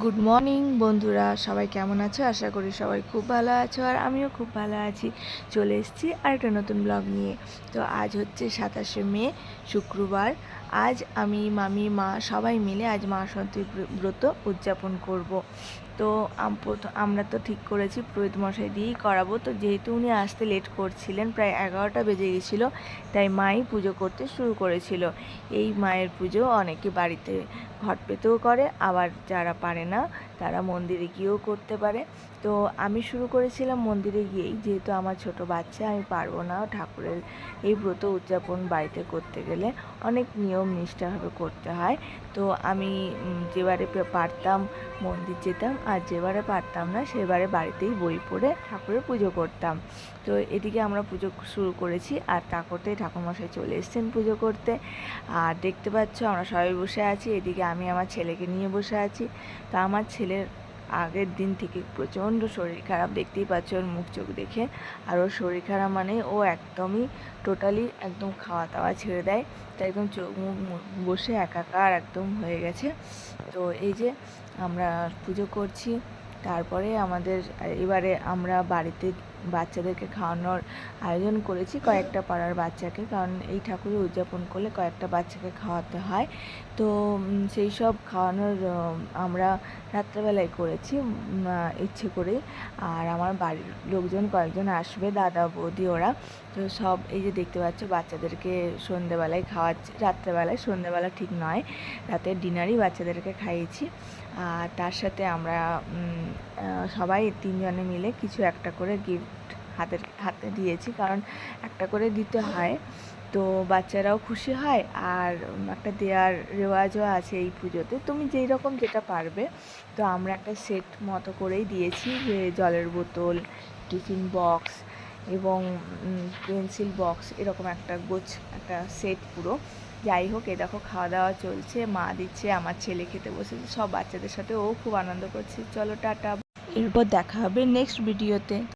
Good morning বন্ধুরা, সবাই কেমন আছো? আশা করি সবাই খুব ভালো আছো, আর আমিও খুব ভালো আছি। চলে এসেছি আরেকটা নতুন ব্লগ নিয়ে। তো আজ হচ্ছে 27শে মে, শুক্রবার। আজ আমি, মামি, মা সবাই মিলে আজ মা সন্তী ব্রত উদযাপন করব। তো আমরা তো ঠিক করেছি পুরোহিত মশাই দিয়েই করাবো। তো যেহেতু উনি আসতে লেট করছিলেন, প্রায় 11টা বেজে গেছিলো, তাই মাই পুজো করতে শুরু করেছিল। এই মায়ের পুজো অনেকে বাড়িতে ঘট পেতেও করে, আবার যারা পারে না তারা মন্দিরে গিয়েও করতে পারে। তো আমি শুরু করেছিলাম মন্দিরে গিয়েই, যেহেতু আমার ছোট বাচ্চা, আমি পারবো না। ঠাকুরের এই ব্রত উদযাপন বাড়িতে করতে গেলে অনেক নিয়ম নিষ্ঠাভাবে করতে হয়। তো আমি যেবারে পারতাম মন্দির যেতাম, আর যেবারে পারতাম না সেবারে বাড়িতেই বই পড়ে ঠাকুরের পুজো করতাম। তো এদিকে আমরা পুজো শুরু করেছি, আর তা করতে ঠাকুরমশাই চলে এসেছেন পুজো করতে। আর দেখতে পাচ্ছ আমরা সবাই বসে আছি, এদিকে আমি আমার ছেলেকে নিয়ে বসে আছি। তো আমার ছেলের আগের দিন থেকে প্রচণ্ড শরীর খারাপ, দেখতেই পাচ্ছ ওর মুখ চোখ দেখে। আর ওর শরীর খারাপ মানে ও একদমই টোটালি একদম খাওয়া দাওয়া ছেড়ে দেয়, তো একদম চোখ মুখ বসে একাকার একদম হয়ে গেছে। তো এই যে আমরা পুজো করছি, তারপরে এবারে আমরা বাড়িতে বাচ্চাদেরকে খাওয়ানোর আয়োজন করেছি, কয়েকটা পাড়ার বাচ্চাকে, কারণ এই ঠাকুরের উদযাপন করলে কয়েকটা বাচ্চাকে খাওয়াতে হয়। তো সেই সব খাওয়ানোর আমরা রাত্রেবেলায় করেছি ইচ্ছে করে। আর আমার বাড়ির লোকজন কয়েকজন আসবে, দাদা বৌদি ওরা। তো সব এই যে দেখতে পাচ্ছ বাচ্চাদেরকে সন্ধেবেলায় খাওয়াচ্ছি, রাত্রেবেলায়, সন্ধেবেলা ঠিক নয়, রাতের ডিনারই বাচ্চাদেরকে খাইয়েছি। আর তার সাথে আমরা সবাই তিনজনে মিলে কিছু একটা করে গিফট হাতে দিয়েছি, কারণ একটা করে দিতে হয়, তো বাচ্চারাও খুশি হয়। আর একটা দেওয়ার রেওয়াজও আছে এই পুজোতে, তুমি যেই রকম যেটা পারবে। তো আমরা একটা সেট মতো করেই দিয়েছি, যে জলের বোতল, টিফিন বক্স এবং পেন্সিল বক্স, এরকম একটা সেট পুরো। যাই হোক, এ দেখো খাওয়া দাওয়া চলছে, মা দিচ্ছে, আমার ছেলে খেতে বসেছে, সব বাচ্চাদের সাথে ও খুব আনন্দ করছে। চলো টাটা, এরপর দেখা হবে নেক্সট ভিডিওতে।